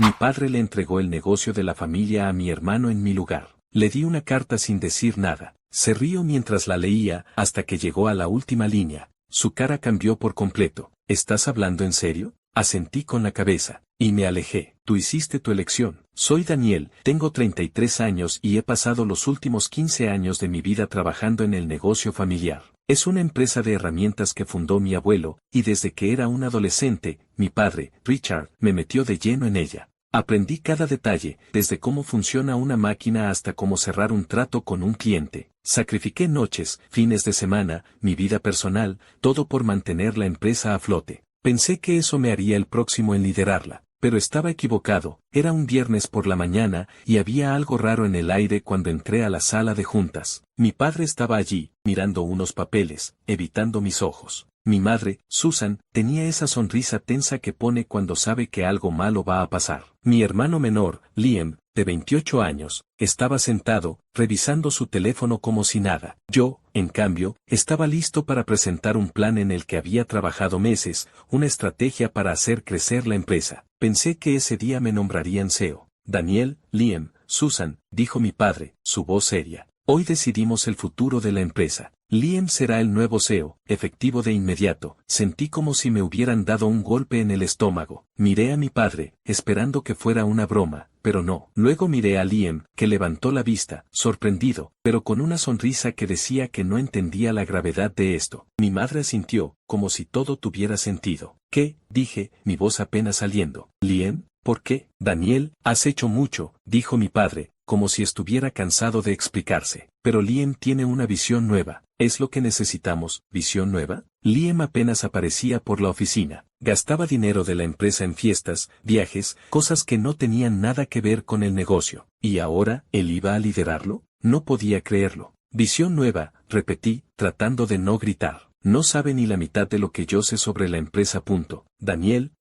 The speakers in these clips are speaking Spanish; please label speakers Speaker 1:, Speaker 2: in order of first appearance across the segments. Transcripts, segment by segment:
Speaker 1: Mi padre le entregó el negocio de la familia a mi hermano en mi lugar. Le di una carta sin decir nada. Se rió mientras la leía, hasta que llegó a la última línea. Su cara cambió por completo. ¿Estás hablando en serio? Asentí con la cabeza, y me alejé. Tú hiciste tu elección. Soy Daniel, tengo 33 años y he pasado los últimos 15 años de mi vida trabajando en el negocio familiar. Es una empresa de herramientas que fundó mi abuelo, y desde que era un adolescente, mi padre, Richard, me metió de lleno en ella. Aprendí cada detalle, desde cómo funciona una máquina hasta cómo cerrar un trato con un cliente. Sacrifiqué noches, fines de semana, mi vida personal, todo por mantener la empresa a flote. Pensé que eso me haría el próximo en liderarla, pero estaba equivocado. Era un viernes por la mañana y había algo raro en el aire cuando entré a la sala de juntas. Mi padre estaba allí, mirando unos papeles, evitando mis ojos. Mi madre, Susan, tenía esa sonrisa tensa que pone cuando sabe que algo malo va a pasar. Mi hermano menor, Liam, de 28 años, estaba sentado, revisando su teléfono como si nada. Yo, en cambio, estaba listo para presentar un plan en el que había trabajado meses, una estrategia para hacer crecer la empresa. Pensé que ese día me nombrarían CEO. Daniel, Liam, Susan, dijo mi padre, su voz seria. Hoy decidimos el futuro de la empresa. Liam será el nuevo CEO, efectivo de inmediato. Sentí como si me hubieran dado un golpe en el estómago. Miré a mi padre, esperando que fuera una broma, pero no. Luego miré a Liam, que levantó la vista, sorprendido, pero con una sonrisa que decía que no entendía la gravedad de esto. Mi madre asintió, como si todo tuviera sentido. ¿Qué? Dije, mi voz apenas saliendo. Liam, ¿por qué? Daniel, has hecho mucho, dijo mi padre, como si estuviera cansado de explicarse. Pero Liam tiene una visión nueva. ¿Es lo que necesitamos, visión nueva? Liam apenas aparecía por la oficina. Gastaba dinero de la empresa en fiestas, viajes, cosas que no tenían nada que ver con el negocio. ¿Y ahora, él iba a liderarlo? No podía creerlo. Visión nueva, repetí, tratando de no gritar. No sabe ni la mitad de lo que yo sé sobre la empresa. Daniel,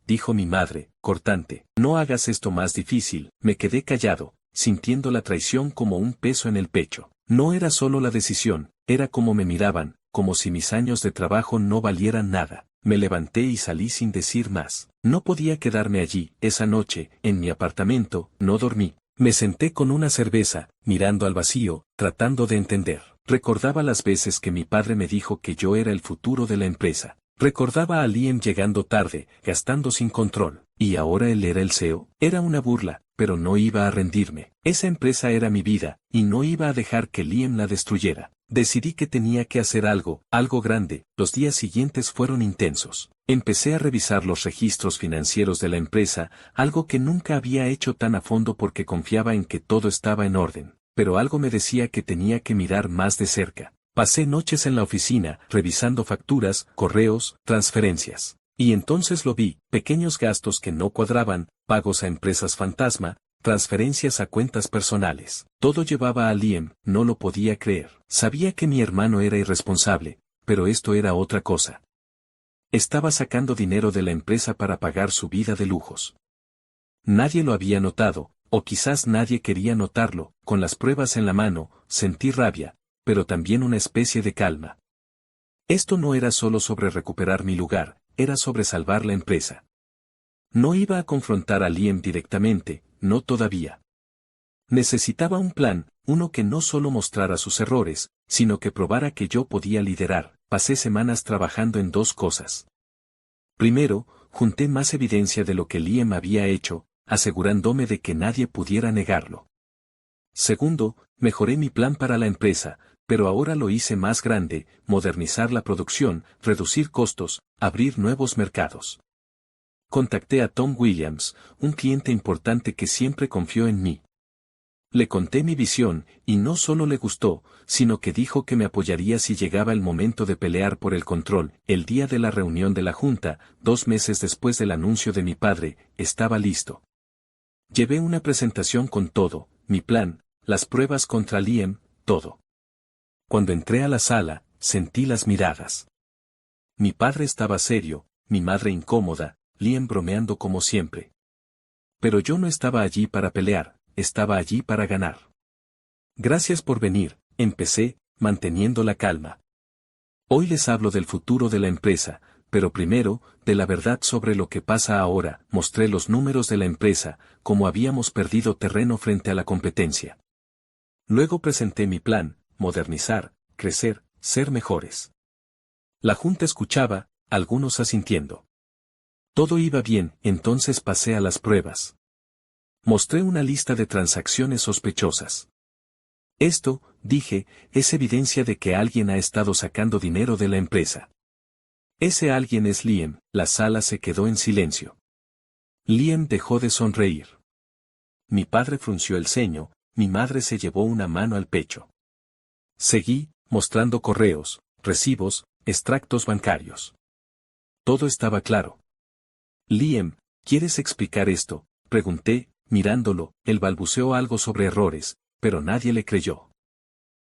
Speaker 1: dijo mi madre, cortante. No hagas esto más difícil. Me quedé callado, sintiendo la traición como un peso en el pecho. No era solo la decisión, era como me miraban, como si mis años de trabajo no valieran nada. Me levanté y salí sin decir más. No podía quedarme allí. Esa noche, en mi apartamento, no dormí. Me senté con una cerveza, mirando al vacío, tratando de entender. Recordaba las veces que mi padre me dijo que yo era el futuro de la empresa. Recordaba a Liam llegando tarde, gastando sin control. ¿Y ahora él era el CEO? Era una burla, pero no iba a rendirme. Esa empresa era mi vida, y no iba a dejar que Liam la destruyera. Decidí que tenía que hacer algo grande. Los días siguientes fueron intensos. Empecé a revisar los registros financieros de la empresa, algo que nunca había hecho tan a fondo porque confiaba en que todo estaba en orden. Pero algo me decía que tenía que mirar más de cerca. Pasé noches en la oficina, revisando facturas, correos, transferencias. Y entonces lo vi, pequeños gastos que no cuadraban, pagos a empresas fantasma, transferencias a cuentas personales. Todo llevaba a Liam, no lo podía creer. Sabía que mi hermano era irresponsable, pero esto era otra cosa. Estaba sacando dinero de la empresa para pagar su vida de lujos. Nadie lo había notado, o quizás nadie quería notarlo. Con las pruebas en la mano, sentí rabia, pero también una especie de calma. Esto no era solo sobre recuperar mi lugar, era sobre salvar la empresa. No iba a confrontar a Liam directamente, no todavía. Necesitaba un plan, uno que no solo mostrara sus errores, sino que probara que yo podía liderar. Pasé semanas trabajando en dos cosas. Primero, junté más evidencia de lo que Liam había hecho, asegurándome de que nadie pudiera negarlo. Segundo, mejoré mi plan para la empresa, pero ahora lo hice más grande, modernizar la producción, reducir costos, abrir nuevos mercados. Contacté a Tom Williams, un cliente importante que siempre confió en mí. Le conté mi visión, y no solo le gustó, sino que dijo que me apoyaría si llegaba el momento de pelear por el control. El día de la reunión de la junta, 2 meses después del anuncio de mi padre, estaba listo. Llevé una presentación con todo, mi plan, las pruebas contra Liam, todo. Cuando entré a la sala, sentí las miradas. Mi padre estaba serio, mi madre incómoda, Liam bromeando como siempre. Pero yo no estaba allí para pelear, estaba allí para ganar. Gracias por venir, empecé, manteniendo la calma. Hoy les hablo del futuro de la empresa, pero primero, de la verdad sobre lo que pasa ahora. Mostré los números de la empresa, como habíamos perdido terreno frente a la competencia. Luego presenté mi plan: modernizar, crecer, ser mejores. La junta escuchaba, algunos asintiendo. Todo iba bien, entonces pasé a las pruebas. Mostré una lista de transacciones sospechosas. Esto, dije, es evidencia de que alguien ha estado sacando dinero de la empresa. Ese alguien es Liam. La sala se quedó en silencio. Liam dejó de sonreír. Mi padre frunció el ceño, mi madre se llevó una mano al pecho. Seguí, mostrando correos, recibos, extractos bancarios. Todo estaba claro. Liam, ¿quieres explicar esto?, pregunté, mirándolo. Él balbuceó algo sobre errores, pero nadie le creyó.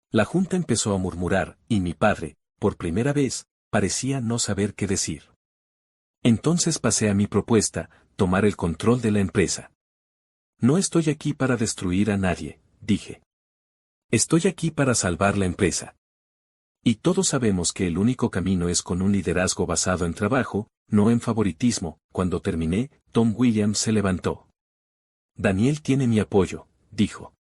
Speaker 1: La junta empezó a murmurar, y mi padre, por primera vez, parecía no saber qué decir. Entonces pasé a mi propuesta: tomar el control de la empresa. No estoy aquí para destruir a nadie, dije. Estoy aquí para salvar la empresa. Y todos sabemos que el único camino es con un liderazgo basado en trabajo, no en favoritismo. Cuando terminé, Tom Williams se levantó. Daniel tiene mi apoyo, dijo.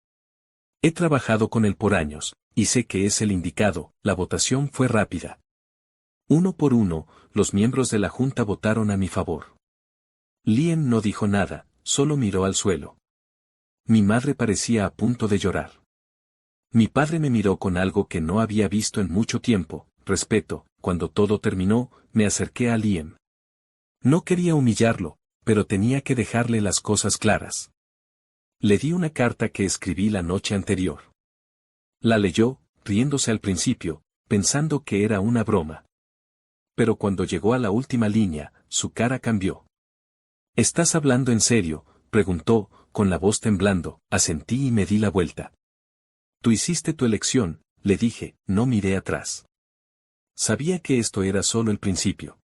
Speaker 1: He trabajado con él por años, y sé que es el indicado. La votación fue rápida. Uno por uno, los miembros de la junta votaron a mi favor. Liam no dijo nada, solo miró al suelo. Mi madre parecía a punto de llorar. Mi padre me miró con algo que no había visto en mucho tiempo: respeto. Cuando todo terminó, me acerqué a Liam. No quería humillarlo, pero tenía que dejarle las cosas claras. Le di una carta que escribí la noche anterior. La leyó, riéndose al principio, pensando que era una broma. Pero cuando llegó a la última línea, su cara cambió. ¿Estás hablando en serio?, preguntó, con la voz temblando. Asentí y me di la vuelta. Tú hiciste tu elección, le dije. No miré atrás. Sabía que esto era solo el principio.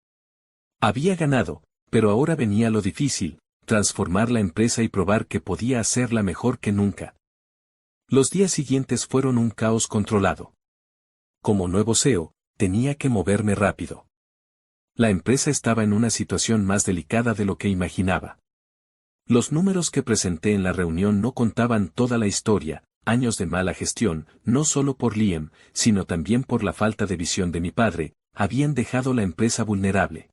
Speaker 1: Había ganado, pero ahora venía lo difícil: transformar la empresa y probar que podía hacerla mejor que nunca. Los días siguientes fueron un caos controlado. Como nuevo CEO, tenía que moverme rápido. La empresa estaba en una situación más delicada de lo que imaginaba. Los números que presenté en la reunión no contaban toda la historia: años de mala gestión, no solo por Liam, sino también por la falta de visión de mi padre, habían dejado la empresa vulnerable.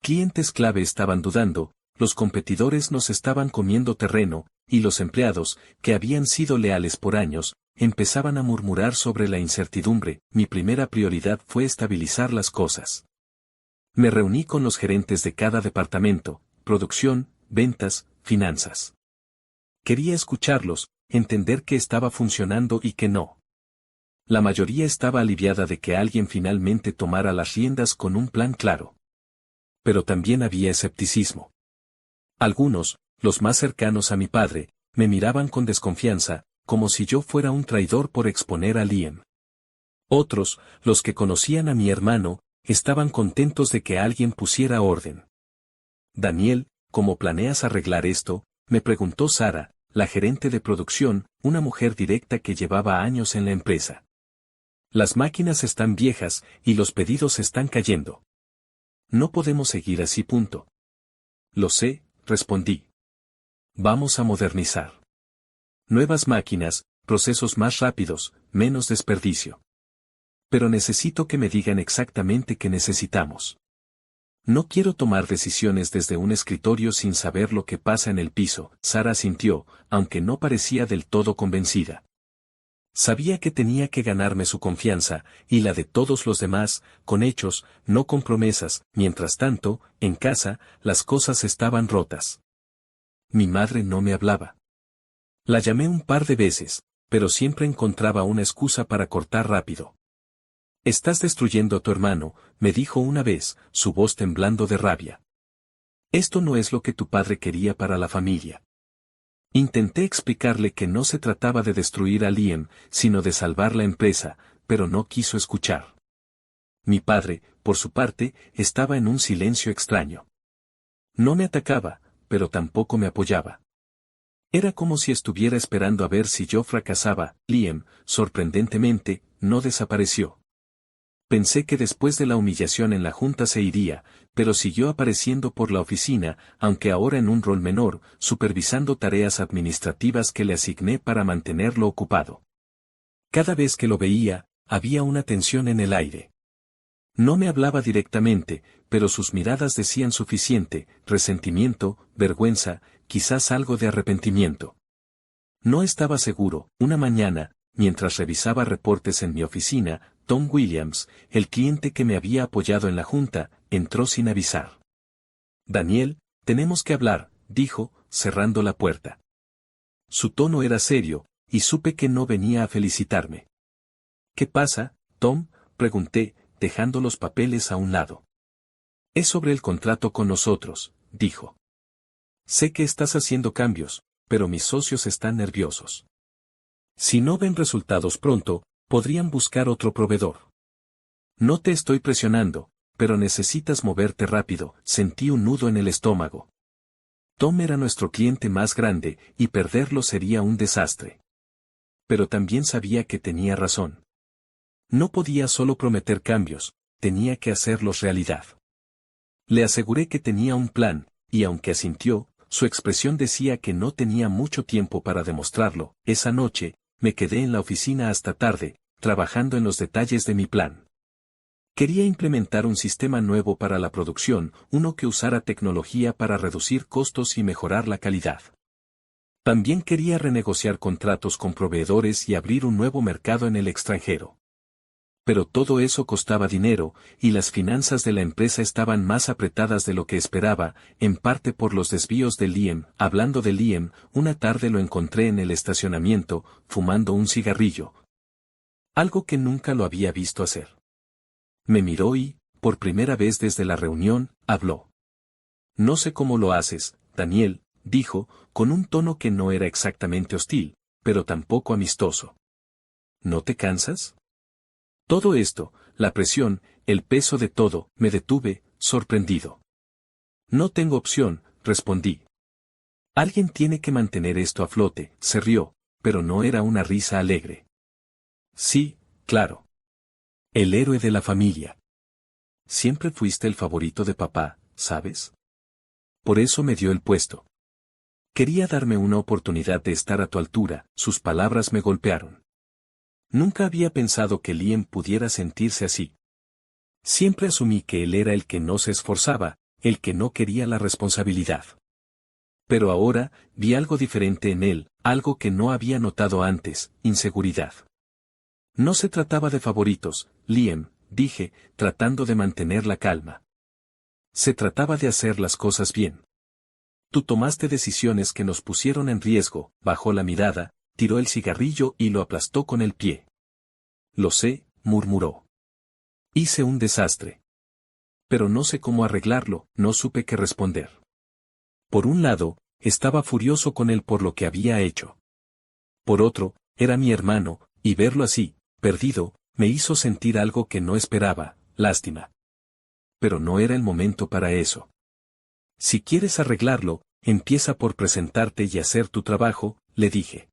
Speaker 1: Clientes clave estaban dudando, los competidores nos estaban comiendo terreno, y los empleados, que habían sido leales por años, empezaban a murmurar sobre la incertidumbre. Mi primera prioridad fue estabilizar las cosas. Me reuní con los gerentes de cada departamento: producción, ventas, finanzas. Quería escucharlos, entender qué estaba funcionando y qué no. La mayoría estaba aliviada de que alguien finalmente tomara las riendas con un plan claro. Pero también había escepticismo. Algunos, los más cercanos a mi padre, me miraban con desconfianza, como si yo fuera un traidor por exponer a Liam. Otros, los que conocían a mi hermano, estaban contentos de que alguien pusiera orden. Daniel, ¿cómo planeas arreglar esto?, me preguntó Sara, la gerente de producción, una mujer directa que llevaba años en la empresa. Las máquinas están viejas, y los pedidos están cayendo. No podemos seguir así. Lo sé, respondí. Vamos a modernizar. Nuevas máquinas, procesos más rápidos, menos desperdicio. Pero necesito que me digan exactamente qué necesitamos. No quiero tomar decisiones desde un escritorio sin saber lo que pasa en el piso. Sara asintió, aunque no parecía del todo convencida. Sabía que tenía que ganarme su confianza, y la de todos los demás, con hechos, no con promesas. Mientras tanto, en casa, las cosas estaban rotas. Mi madre no me hablaba. La llamé un par de veces, pero siempre encontraba una excusa para cortar rápido. Estás destruyendo a tu hermano, me dijo una vez, su voz temblando de rabia. Esto no es lo que tu padre quería para la familia. Intenté explicarle que no se trataba de destruir a Liam, sino de salvar la empresa, pero no quiso escuchar. Mi padre, por su parte, estaba en un silencio extraño. No me atacaba, pero tampoco me apoyaba. Era como si estuviera esperando a ver si yo fracasaba. Liam, sorprendentemente, no desapareció. Pensé que después de la humillación en la junta se iría, pero siguió apareciendo por la oficina, aunque ahora en un rol menor, supervisando tareas administrativas que le asigné para mantenerlo ocupado. Cada vez que lo veía, había una tensión en el aire. No me hablaba directamente, pero sus miradas decían suficiente: resentimiento, vergüenza, quizás algo de arrepentimiento. No estaba seguro. Una mañana, mientras revisaba reportes en mi oficina, Tom Williams, el cliente que me había apoyado en la junta, entró sin avisar. Daniel, tenemos que hablar, dijo, cerrando la puerta. Su tono era serio, y supe que no venía a felicitarme. ¿Qué pasa, Tom?, pregunté, dejando los papeles a un lado. Es sobre el contrato con nosotros, dijo. Sé que estás haciendo cambios, pero mis socios están nerviosos. Si no ven resultados pronto, podrían buscar otro proveedor. No te estoy presionando, pero necesitas moverte rápido. Sentí un nudo en el estómago. Tom era nuestro cliente más grande, y perderlo sería un desastre. Pero también sabía que tenía razón. No podía solo prometer cambios, tenía que hacerlos realidad. Le aseguré que tenía un plan, y aunque asintió, su expresión decía que no tenía mucho tiempo para demostrarlo. Esa noche, me quedé en la oficina hasta tarde, trabajando en los detalles de mi plan. Quería implementar un sistema nuevo para la producción, uno que usara tecnología para reducir costos y mejorar la calidad. También quería renegociar contratos con proveedores y abrir un nuevo mercado en el extranjero. Pero todo eso costaba dinero, y las finanzas de la empresa estaban más apretadas de lo que esperaba, en parte por los desvíos de Liam. Hablando de Liam, una tarde lo encontré en el estacionamiento, fumando un cigarrillo. Algo que nunca lo había visto hacer. Me miró y, por primera vez desde la reunión, habló. No sé cómo lo haces, Daniel, dijo, con un tono que no era exactamente hostil, pero tampoco amistoso. ¿No te cansas? Todo esto, la presión, el peso de todo, me detuve, sorprendido. No tengo opción, respondí. Alguien tiene que mantener esto a flote. Se rió, pero no era una risa alegre. Sí, claro. El héroe de la familia. Siempre fuiste el favorito de papá, ¿sabes? Por eso me dio el puesto. Quería darme una oportunidad de estar a tu altura. Sus palabras me golpearon. Nunca había pensado que Liam pudiera sentirse así. Siempre asumí que él era el que no se esforzaba, el que no quería la responsabilidad. Pero ahora, vi algo diferente en él, algo que no había notado antes: inseguridad. No se trataba de favoritos, Liam, dije, tratando de mantener la calma. Se trataba de hacer las cosas bien. Tú tomaste decisiones que nos pusieron en riesgo. Bajó la mirada, tiró el cigarrillo y lo aplastó con el pie. Lo sé, murmuró. Hice un desastre. Pero no sé cómo arreglarlo. No supe qué responder. Por un lado, estaba furioso con él por lo que había hecho. Por otro, era mi hermano, y verlo así, perdido, me hizo sentir algo que no esperaba: lástima. Pero no era el momento para eso. Si quieres arreglarlo, empieza por presentarte y hacer tu trabajo, le dije.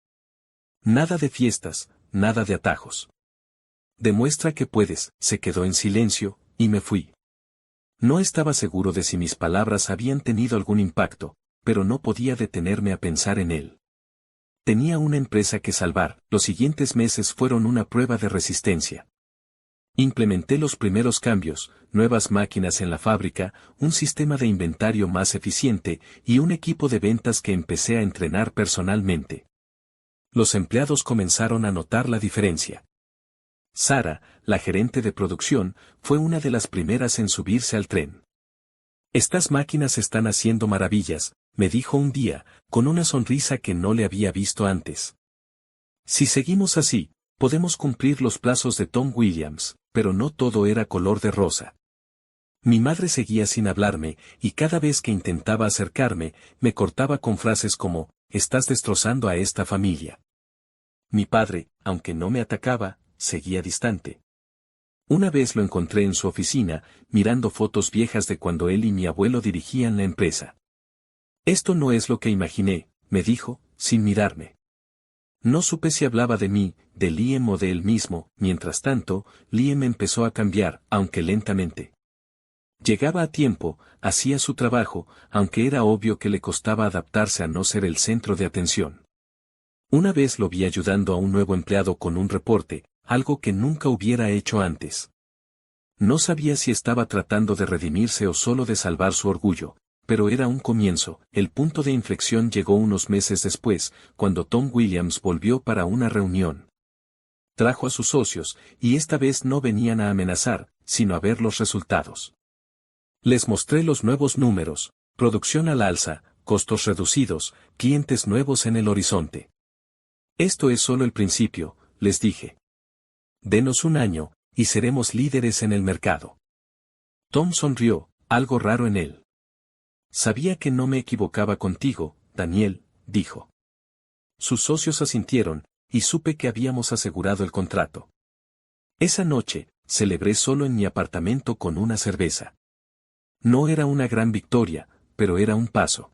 Speaker 1: Nada de fiestas, nada de atajos. Demuestra que puedes. Se quedó en silencio, y me fui. No estaba seguro de si mis palabras habían tenido algún impacto, pero no podía detenerme a pensar en él. Tenía una empresa que salvar. Los siguientes meses fueron una prueba de resistencia. Implementé los primeros cambios: nuevas máquinas en la fábrica, un sistema de inventario más eficiente, y un equipo de ventas que empecé a entrenar personalmente. Los empleados comenzaron a notar la diferencia. Sara, la gerente de producción, fue una de las primeras en subirse al tren. Estas máquinas están haciendo maravillas, me dijo un día, con una sonrisa que no le había visto antes. Si seguimos así, podemos cumplir los plazos de Tom Williams. Pero no todo era color de rosa. Mi madre seguía sin hablarme, y cada vez que intentaba acercarme, me cortaba con frases como: estás destrozando a esta familia. Mi padre, aunque no me atacaba, seguía distante. Una vez lo encontré en su oficina, mirando fotos viejas de cuando él y mi abuelo dirigían la empresa. Esto no es lo que imaginé, me dijo, sin mirarme. No supe si hablaba de mí, de Liam o de él mismo. Mientras tanto, Liam empezó a cambiar, aunque lentamente. Llegaba a tiempo, hacía su trabajo, aunque era obvio que le costaba adaptarse a no ser el centro de atención. Una vez lo vi ayudando a un nuevo empleado con un reporte, algo que nunca hubiera hecho antes. No sabía si estaba tratando de redimirse o solo de salvar su orgullo, pero era un comienzo. El punto de inflexión llegó unos meses después, cuando Tom Williams volvió para una reunión. Trajo a sus socios, y esta vez no venían a amenazar, sino a ver los resultados. Les mostré los nuevos números, producción al alza, costos reducidos, clientes nuevos en el horizonte. Esto es solo el principio, les dije. Denos un año, y seremos líderes en el mercado. Tom sonrió, algo raro en él. Sabía que no me equivocaba contigo, Daniel, dijo. Sus socios asintieron, y supe que habíamos asegurado el contrato. Esa noche, celebré solo en mi apartamento con una cerveza. No era una gran victoria, pero era un paso.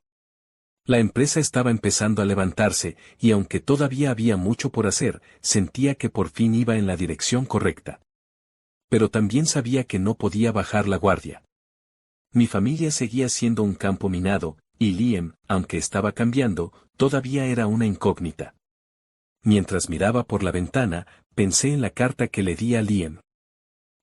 Speaker 1: La empresa estaba empezando a levantarse, y aunque todavía había mucho por hacer, sentía que por fin iba en la dirección correcta. Pero también sabía que no podía bajar la guardia. Mi familia seguía siendo un campo minado, y Liam, aunque estaba cambiando, todavía era una incógnita. Mientras miraba por la ventana, pensé en la carta que le di a Liam.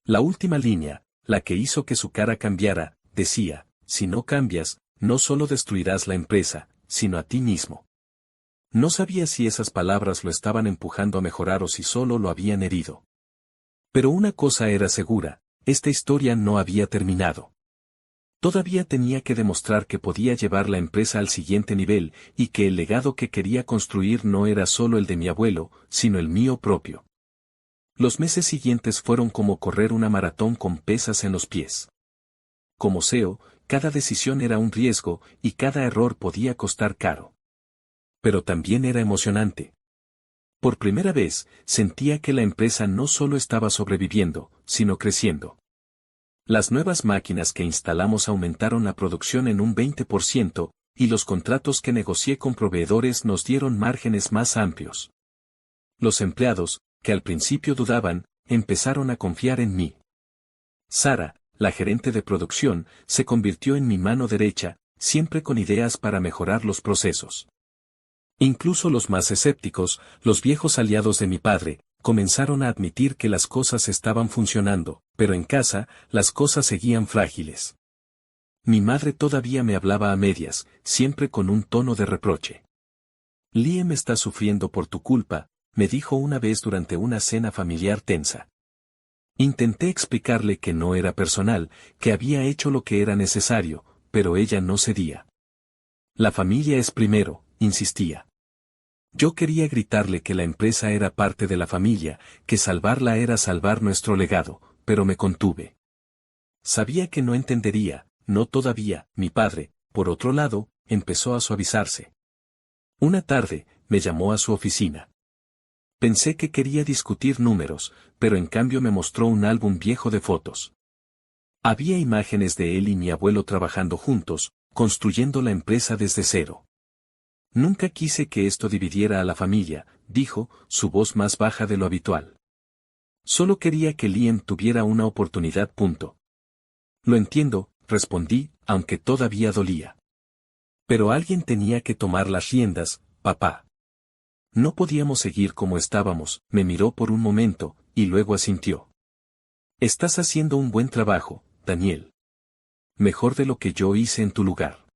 Speaker 1: La última línea, la que hizo que su cara cambiara, decía, si no cambias, no solo destruirás la empresa, sino a ti mismo. No sabía si esas palabras lo estaban empujando a mejorar o si solo lo habían herido. Pero una cosa era segura, esta historia no había terminado. Todavía tenía que demostrar que podía llevar la empresa al siguiente nivel, y que el legado que quería construir no era solo el de mi abuelo, sino el mío propio. Los meses siguientes fueron como correr una maratón con pesas en los pies. Como CEO, cada decisión era un riesgo, y cada error podía costar caro. Pero también era emocionante. Por primera vez, sentía que la empresa no solo estaba sobreviviendo, sino creciendo. Las nuevas máquinas que instalamos aumentaron la producción en un 20%, y los contratos que negocié con proveedores nos dieron márgenes más amplios. Los empleados, que al principio dudaban, empezaron a confiar en mí. Sara, la gerente de producción, se convirtió en mi mano derecha, siempre con ideas para mejorar los procesos. Incluso los más escépticos, los viejos aliados de mi padre, comenzaron a admitir que las cosas estaban funcionando, pero en casa, las cosas seguían frágiles. Mi madre todavía me hablaba a medias, siempre con un tono de reproche. Liam está sufriendo por tu culpa, me dijo una vez durante una cena familiar tensa. Intenté explicarle que no era personal, que había hecho lo que era necesario, pero ella no cedía. La familia es primero, insistía. Yo quería gritarle que la empresa era parte de la familia, que salvarla era salvar nuestro legado, pero me contuve. Sabía que no entendería, no todavía. Mi padre, por otro lado, empezó a suavizarse. Una tarde, me llamó a su oficina. Pensé que quería discutir números, pero en cambio me mostró un álbum viejo de fotos. Había imágenes de él y mi abuelo trabajando juntos, construyendo la empresa desde cero. Nunca quise que esto dividiera a la familia, dijo, su voz más baja de lo habitual. Solo quería que Liam tuviera una oportunidad. Lo entiendo, respondí, aunque todavía dolía. Pero alguien tenía que tomar las riendas, papá. No podíamos seguir como estábamos. Me miró por un momento, y luego asintió. Estás haciendo un buen trabajo, Daniel. Mejor de lo que yo hice en tu lugar.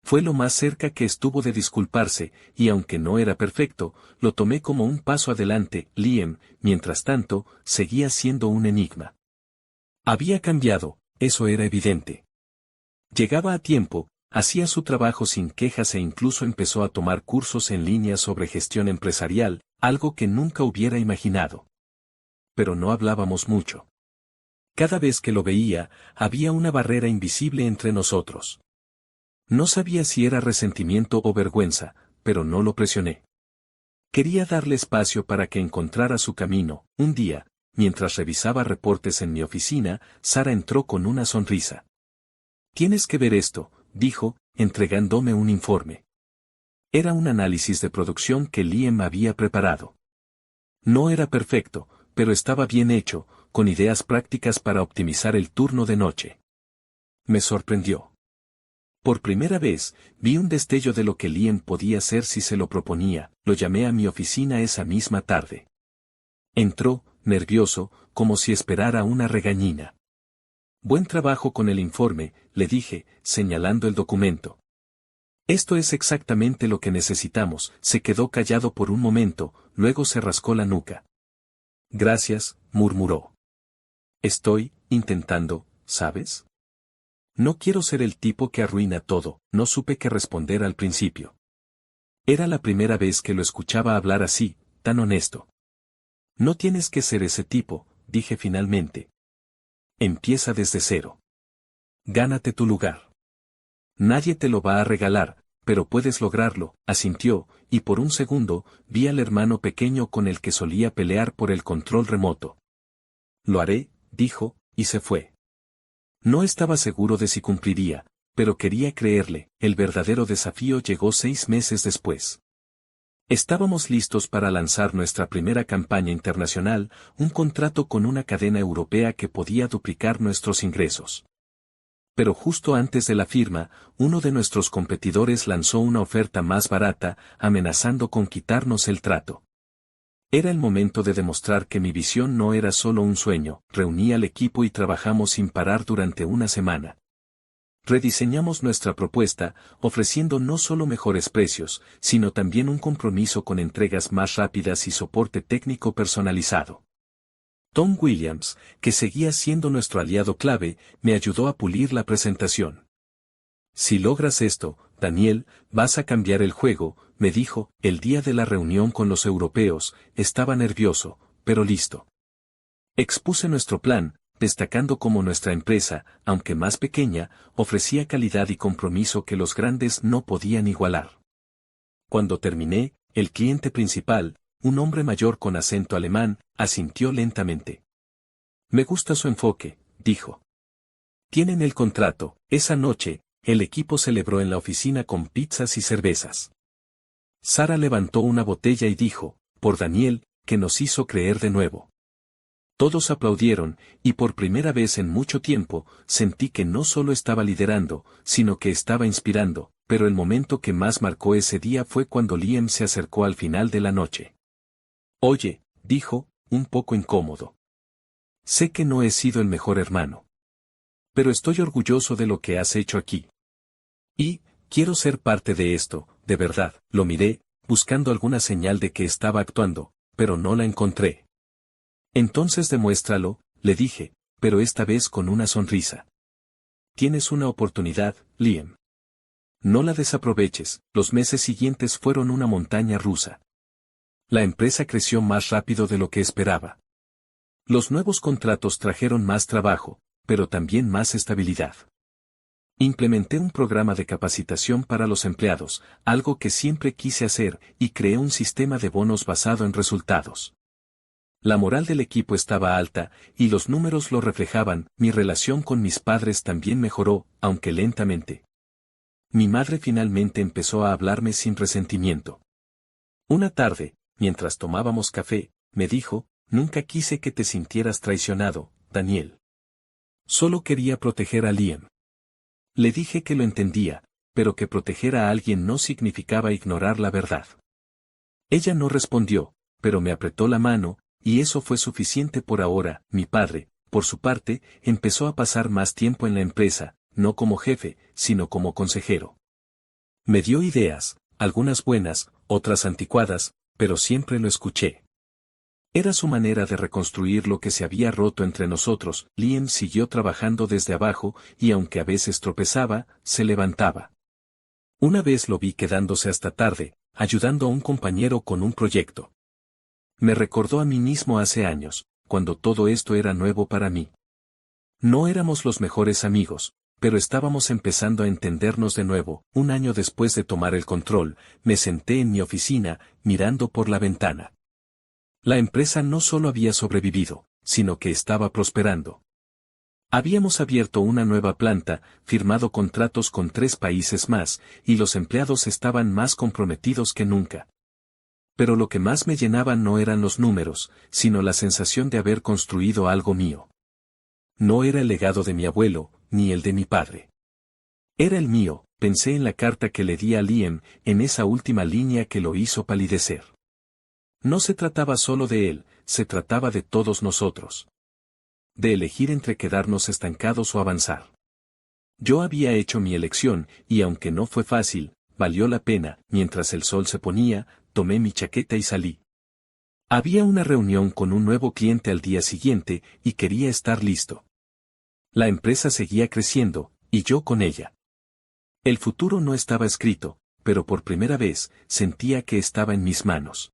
Speaker 1: Fue lo más cerca que estuvo de disculparse, y aunque no era perfecto, lo tomé como un paso adelante. Liam, mientras tanto, seguía siendo un enigma. Había cambiado, eso era evidente. Llegaba a tiempo, hacía su trabajo sin quejas e incluso empezó a tomar cursos en línea sobre gestión empresarial, algo que nunca hubiera imaginado. Pero no hablábamos mucho. Cada vez que lo veía, había una barrera invisible entre nosotros. No sabía si era resentimiento o vergüenza, pero no lo presioné. Quería darle espacio para que encontrara su camino. Un día, mientras revisaba reportes en mi oficina, Sara entró con una sonrisa. Tienes que ver esto, dijo, entregándome un informe. Era un análisis de producción que Liam había preparado. No era perfecto, pero estaba bien hecho, con ideas prácticas para optimizar el turno de noche. Me sorprendió. Por primera vez, vi un destello de lo que Liam podía hacer si se lo proponía. Lo llamé a mi oficina esa misma tarde. Entró, nervioso, como si esperara una regañina. Buen trabajo con el informe, le dije, señalando el documento. Esto es exactamente lo que necesitamos. Se quedó callado por un momento, luego se rascó la nuca. Gracias, murmuró. Estoy intentando, ¿sabes? No quiero ser el tipo que arruina todo. No supe qué responder al principio. Era la primera vez que lo escuchaba hablar así, tan honesto. No tienes que ser ese tipo, dije finalmente. Empieza desde cero. Gánate tu lugar. Nadie te lo va a regalar, pero puedes lograrlo, asintió, y por un segundo, vi al hermano pequeño con el que solía pelear por el control remoto. Lo haré, dijo, y se fue. No estaba seguro de si cumpliría, pero quería creerle. El verdadero desafío llegó 6 meses después. Estábamos listos para lanzar nuestra primera campaña internacional, un contrato con una cadena europea que podía duplicar nuestros ingresos. Pero justo antes de la firma, uno de nuestros competidores lanzó una oferta más barata, amenazando con quitarnos el trato. Era el momento de demostrar que mi visión no era solo un sueño. Reuní al equipo y trabajamos sin parar durante una semana. Rediseñamos nuestra propuesta, ofreciendo no solo mejores precios, sino también un compromiso con entregas más rápidas y soporte técnico personalizado. Tom Williams, que seguía siendo nuestro aliado clave, me ayudó a pulir la presentación. Si logras esto, Daniel, vas a cambiar el juego, me dijo. El día de la reunión con los europeos, estaba nervioso, pero listo. Expuse nuestro plan, destacando cómo nuestra empresa, aunque más pequeña, ofrecía calidad y compromiso que los grandes no podían igualar. Cuando terminé, el cliente principal, un hombre mayor con acento alemán, asintió lentamente. Me gusta su enfoque, dijo. Tienen el contrato. Esa noche, el equipo celebró en la oficina con pizzas y cervezas. Sara levantó una botella y dijo, por Daniel, que nos hizo creer de nuevo. Todos aplaudieron, y por primera vez en mucho tiempo, sentí que no solo estaba liderando, sino que estaba inspirando, pero el momento que más marcó ese día fue cuando Liam se acercó al final de la noche. Oye, dijo, un poco incómodo. Sé que no he sido el mejor hermano. Pero estoy orgulloso de lo que has hecho aquí. Y, quiero ser parte de esto, de verdad. Lo miré, buscando alguna señal de que estaba actuando, pero no la encontré. Entonces demuéstralo, le dije, pero esta vez con una sonrisa. Tienes una oportunidad, Liam. No la desaproveches. Los meses siguientes fueron una montaña rusa. La empresa creció más rápido de lo que esperaba. Los nuevos contratos trajeron más trabajo, pero también más estabilidad. Implementé un programa de capacitación para los empleados, algo que siempre quise hacer, y creé un sistema de bonos basado en resultados. La moral del equipo estaba alta, y los números lo reflejaban. Mi relación con mis padres también mejoró, aunque lentamente. Mi madre finalmente empezó a hablarme sin resentimiento. Una tarde, mientras tomábamos café, me dijo, nunca quise que te sintieras traicionado, Daniel. Solo quería proteger a Liam. Le dije que lo entendía, pero que proteger a alguien no significaba ignorar la verdad. Ella no respondió, pero me apretó la mano, y eso fue suficiente por ahora. Mi padre, por su parte, empezó a pasar más tiempo en la empresa, no como jefe, sino como consejero. Me dio ideas, algunas buenas, otras anticuadas, pero siempre lo escuché. Era su manera de reconstruir lo que se había roto entre nosotros. Liam siguió trabajando desde abajo, y aunque a veces tropezaba, se levantaba. Una vez lo vi quedándose hasta tarde, ayudando a un compañero con un proyecto. Me recordó a mí mismo hace años, cuando todo esto era nuevo para mí. No éramos los mejores amigos, pero estábamos empezando a entendernos de nuevo. Un año después de tomar el control, me senté en mi oficina, mirando por la ventana. La empresa no solo había sobrevivido, sino que estaba prosperando. Habíamos abierto una nueva planta, firmado contratos con 3 países más, y los empleados estaban más comprometidos que nunca. Pero lo que más me llenaba no eran los números, sino la sensación de haber construido algo mío. No era el legado de mi abuelo, ni el de mi padre. Era el mío, pensé en la carta que le di a Liam, en esa última línea que lo hizo palidecer. No se trataba solo de él, se trataba de todos nosotros. De elegir entre quedarnos estancados o avanzar. Yo había hecho mi elección, y aunque no fue fácil, valió la pena. Mientras el sol se ponía, tomé mi chaqueta y salí. Había una reunión con un nuevo cliente al día siguiente, y quería estar listo. La empresa seguía creciendo, y yo con ella. El futuro no estaba escrito, pero por primera vez, sentía que estaba en mis manos.